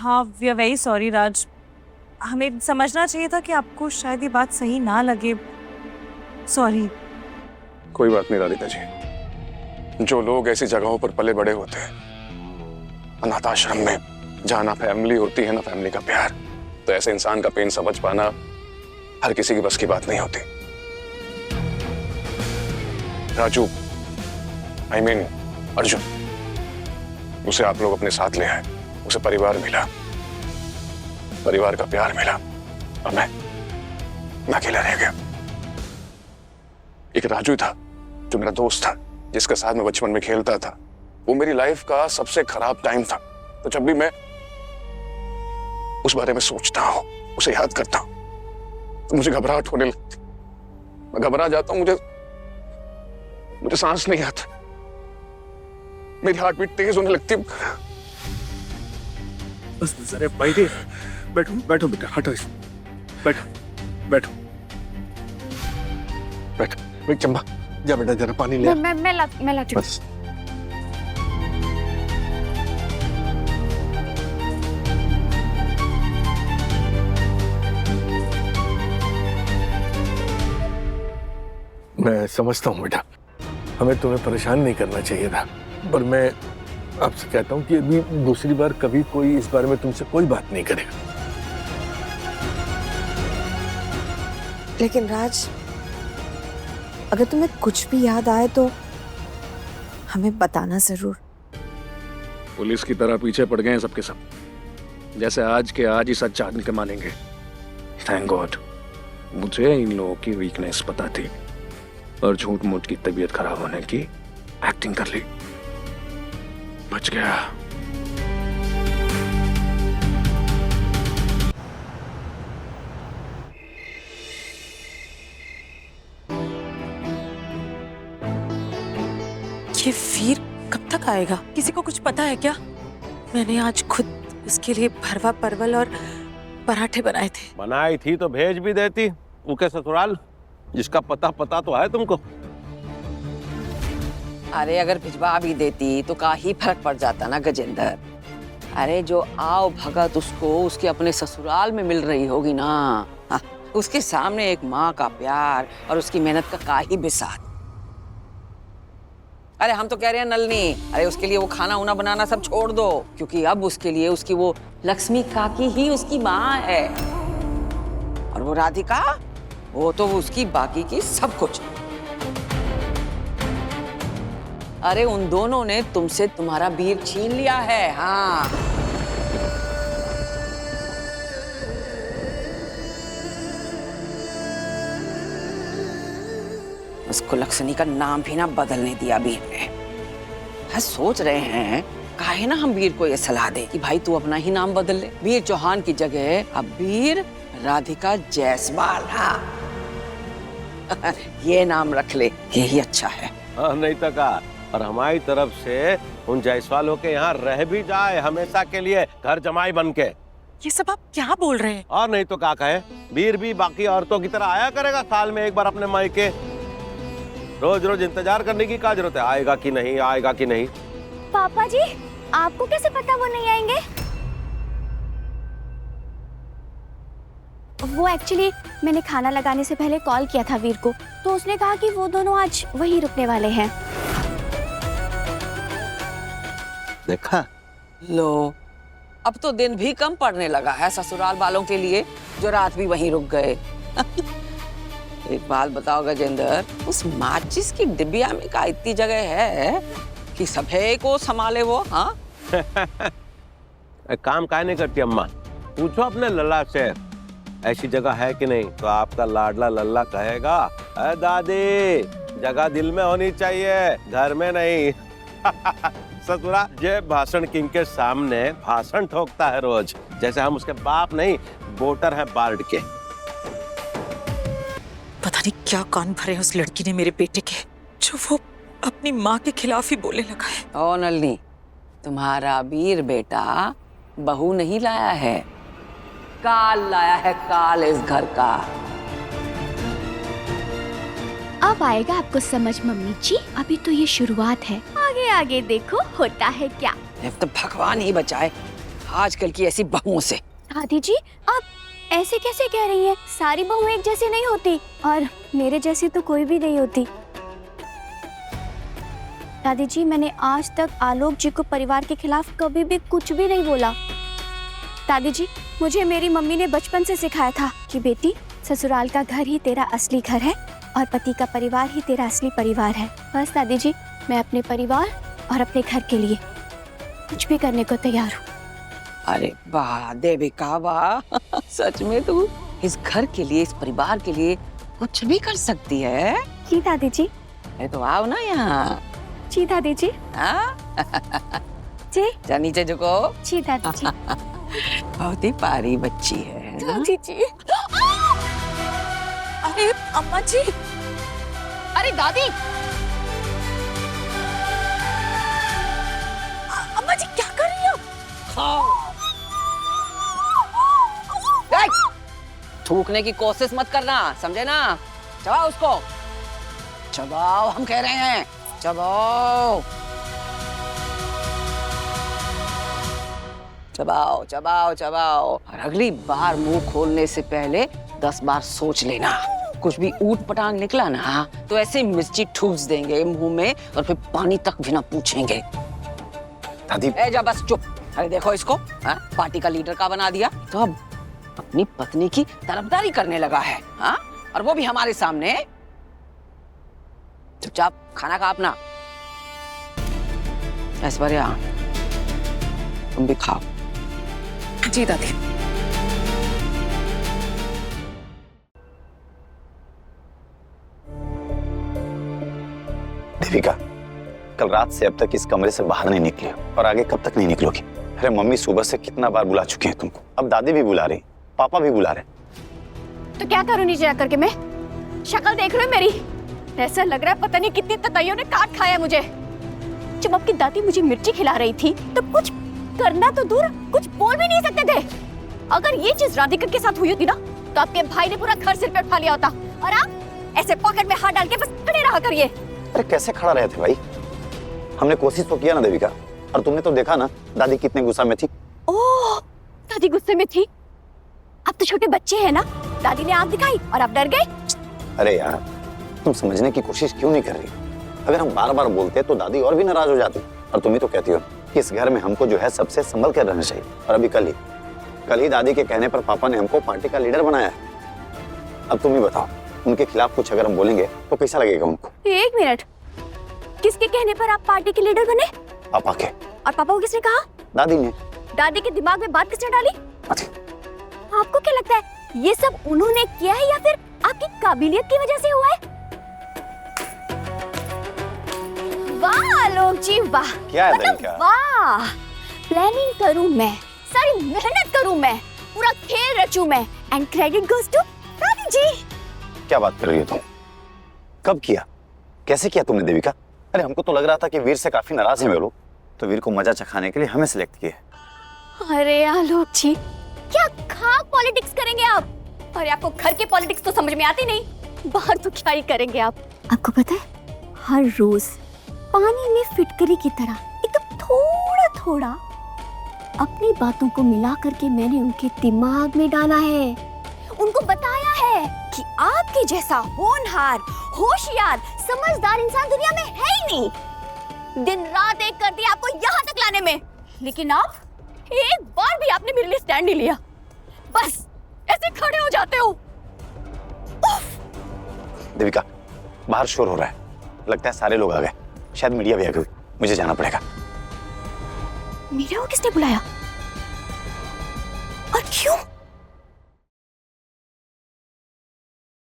हाँ, we are very sorry राज। हमें समझना चाहिए था कि आपको शायद ये बात सही ना लगे। सॉरी। कोई बात नहीं राधिका जी। जो लोग ऐसी जगहों पर पले बड़े होते हैं, अनाथ आश्रम में, जहाँ ना फैमिली होती है ना फैमिली का प्यार, तो ऐसे इंसान का पेन समझ पाना हर किसी की बस की बात नहीं होती। राजू, I mean, अर्जुन, उसे आप लोग अपने साथ ले आए, उसे परिवार मिला, परिवार का प्यार मिला, और मैं अकेला रह गया। एक राजू था जो मेरा दोस्त था, जिसके साथ मैं बचपन में खेलता था। वो मेरी लाइफ का सबसे खराब टाइम था। तो जब भी मैं उस बारे में सोचता हूं, उसे याद करता हूं, तो मुझे घबराहट होने लगती। मैं घबरा जाता हूं, मुझे सांस नहीं आता, मेरी हार्ट बीट तेज होने लगती। बस अरे बैठिए, बैठो बैठो बेटा, हटो इस, बैठो बैठो बैठो। चंबा जा बेटा, जरा पानी ले। मैं लाती हूँ। बस मैं समझता हूँ बेटा, हमें तुम्हें परेशान नहीं करना चाहिए था, पर मैं आपसे कहता हूँ कि अभी दूसरी बार कभी कोई इस बारे में तुमसे कोई बात नहीं करेगा। लेकिन राज, अगर तुम्हें कुछ भी याद आए तो हमें बताना जरूर। पुलिस की तरह पीछे पड़ गए हैं सबके सब, जैसे आज के आज ही सच जान के मानेंगे। थैंक गॉड, मुझे इन लोगों की वीकनेस पता थी और झूठ मूठ की तबीयत खराब होने की एक्टिंग कर ली, बच गया। ये वीर कब तक आएगा? किसी को कुछ पता है क्या? मैंने आज खुद उसके लिए भरवा परवल और पराठे बनाए थे। बनाई थी तो भेज भी देती उनके ससुराल, जिसका पता तो है तुमको। अरे अगर भिजवा भी देती तो का ही फर्क पड़ जाता ना गजेंद्र। अरे जो आओ भगत उसको उसके अपने ससुराल में मिल रही होगी ना, हाँ, उसके सामने एक माँ का प्यार और उसकी मेहनत का ही बिसात। अरे हम तो कह रहे हैं नलनी, अरे उसके लिए वो खाना उना बनाना सब छोड़ दो, क्योंकि अब उसके लिए उसकी वो लक्ष्मी काकी ही उसकी माँ है, और वो राधिका, वो तो उसकी बाकी की सब कुछ। अरे उन दोनों ने तुमसे तुम्हारा वीर छीन लिया है। हाँ, उसको लक्ष्मी का नाम भी ना बदलने दिया वीर ने। हाँ, सोच रहे हैं काहे ना हम वीर को ये सलाह दे कि भाई तू अपना ही नाम बदल ले, वीर चौहान की जगह अब वीर राधिका जायसवाल। हाँ, ये नाम रख ले, यही अच्छा है। हाँ, नहीं तो का, और हमारी तरफ से उन जायसवालों के यहाँ रह भी जाए हमेशा के लिए घर जमाई बन के। ये सब आप क्या बोल रहे हैं? और नहीं तो का कहे, वीर भी बाकी औरतों की तरह आया करेगा साल में एक बार अपने मायके। रोज रोज इंतजार करने की क्या जरूरत है, आएगा कि नहीं, आएगा कि नहीं। पापा जी, आपको कैसे पता वो नहीं आएंगे? वो एक्चुअली मैंने खाना लगाने से पहले कॉल किया था वीर को, तो उसने कहा कि वो दोनों आज वहीं रुकने वाले हैं। देखा लो, अब तो दिन भी कम पड़ने लगा है ससुराल वालों के लिए, जो रात भी वहीं रुक गए। एक बात बताओ गजेंद्र, उस माचिस की डिबिया में का इतनी जगह है कि सभे को संभाले वो? हाँ, काम काहे नहीं करती अम्मा, पूछो अपने लल्ला से ऐसी जगह है कि नहीं, तो आपका लाडला लल्ला कहेगा, अरे दादी जगह दिल में होनी चाहिए, घर में नहीं। ससुरा ये भाषण किंग के सामने भाषण ठोकता है रोज, जैसे हम उसके बाप नहीं वोटर हैं बार्ड के। पता नहीं क्या कान भरे उस लड़की ने मेरे बेटे के, जो वो अपनी माँ के खिलाफ ही बोलने लगा है। ओ नलनी, तुम्हारा वीर बेटा बहू नहीं लाया है, काल लाया है, काल इस घर का। अब आएगा आपको समझ मम्मी जी, अभी तो ये शुरुआत है, आगे आगे देखो होता है क्या। अब तो भगवान ही बचाए, आजकल की ऐसी बहुओं से। दादी जी आप ऐसे कैसे कह रही हैं? सारी बहुएं एक जैसी नहीं होती और मेरे जैसी तो कोई भी नहीं होती। दादी जी मैंने आज तक आलोक जी को परिवार के खिलाफ कभी भी कुछ भी नहीं बोला। दादी जी मुझे मेरी मम्मी ने बचपन से सिखाया था कि बेटी ससुराल का घर ही तेरा असली घर है और पति का परिवार ही तेरा असली परिवार है। बस दादी जी मैं अपने परिवार और अपने घर के लिए कुछ भी करने को तैयार हूँ। अरे वाह देविका वाह, सच में तू इस घर के लिए, इस परिवार के लिए कुछ भी कर सकती है। जी दादी जी। अरे तो आओ ना यहाँ। जी दादी जी। हाँ जी। जा नीचे झुको। जी दादी जी। बहुत ही प्यारी बच्ची है। दादी जी। अरे अम्मा जी, अरे दादी, अम्मा जी क्या कर रही हो? थूकने की कोशिश मत करना, समझे ना? चबाओ उसको, चबाओ, हम कह रहे हैं चबाओ, चबाओ चबाओ चबाओ। और अगली बार मुंह खोलने से पहले 10 बार सोच लेना। कुछ भी ऊट पटांग निकला ना तो ऐसे मिर्ची ठूस देंगे मुंह में और फिर पानी तक भी ना पूछेंगे। दादी ए जा बस चुप। अरे देखो इसको, पार्टी का लीडर का बना दिया तो अब अपनी पत्नी की तरफदारी करने लगा है। हाँ, और वो भी हमारे सामने। चुपचाप खाना खा अपना। ऐश्वर्या तुम भी खाओ। जी दादी। देविका, कल रात से अब तक इस कमरे से बाहर नहीं निकली हो और आगे कब तक नहीं निकलोगी? अरे मम्मी सुबह से कितना बार बुला चुकी हैं तुमको, अब दादी भी बुला रही, पापा भी बुला रहे। तो क्या करूं नीचे जाकर के मैं? शक्ल देख रहे हो मेरी? ऐसा लग रहा है पता नहीं कितनी ततैयों ने काट खाया मुझे। जब आपकी दादी मुझे मिर्ची खिला रही थी तो कुछ करना तो दूर, कुछ बोल भी नहीं सकते थे। अगर ये चीज राधिका के साथ हुई होती ना तो आपके भाई ने पूरा घर सिर पे उठा लिया होता और आप ऐसे पॉकेट में हाथ डाल के बस खड़े रहा करिए। अरे कैसे खड़ा रहे थे भाई? हमने कोशिश तो किया ना देविका, और तुमने तो देखा ना दादी कितने गुस्सा में थी। ओह, दादी गुस्से में थी? आप तो छोटे बच्चे हैं ना, दादी ने आंख दिखाई और आप डर गए। अरे यार तुम समझने की कोशिश क्यों नहीं कर रही? अगर हम बार बार बोलते तो दादी और भी नाराज हो जाती। और तुम ही तो कहती हो कि इस घर में हमको जो है सबसे संभल कर रहना चाहिए। और अभी कल ही दादी के कहने पर पापा ने हमको पार्टी का लीडर बनाया है। अब तुम ही बताओ, उनके खिलाफ कुछ अगर हम बोलेंगे तो कैसा लगेगा उनको? एक मिनट, किसके कहने पर आप पार्टी के लीडर बने? पापा के। और पापा को किसने कहा? दादी ने। दादी के दिमाग में बात किसने डाली? आपको क्या लगता है ये सब उन्होंने किया है या फिर आपकी काबिलियत की वजह से हुआ है? वाह आलोक जी वाह, क्या है क्या? वाह, प्लानिंग करूं मैं, सारी मेहनत करूं मैं, पूरा खेल रचूं मैं, एंड क्रेडिट गोज टू दादी जी। क्या बात कर रही हो तुम? कब किया, कैसे किया तुमने देविका? अरे हमको तो लग रहा था कि वीर से काफी नाराज हैं वे लोग, तो वीर को मजा चखाने के लिए हमें सिलेक्ट किए। अरे आलोक जी, क्या खाक पॉलिटिक्स करेंगे आप? अरे आपको घर की पॉलिटिक्स तो समझ में आती नहीं, बाहर तो क्या ही करेंगे आप? आपको पता है हर रोज पानी में फिटकरी की तरह एकदम थोड़ा थोड़ा अपनी बातों को मिला करके मैंने उनके दिमाग में डाला है, उनको बताया है कि आपके जैसा होनहार, होशियार, समझदार इंसान दुनिया में है ही नहीं। दिन रात एक कर दिया आपको यहाँ तक लाने में, लेकिन आप एक बार भी आपने मेरे लिए स्टैंड नहीं लिया, बस ऐसे खड़े हो जाते हो। देविका बाहर शोर हो रहा है, लगता है सारे लोग आ गए, शायद मीडिया भी आ गई, मुझे जाना पड़ेगा। मीडिया को किसने बुलाया और क्यों?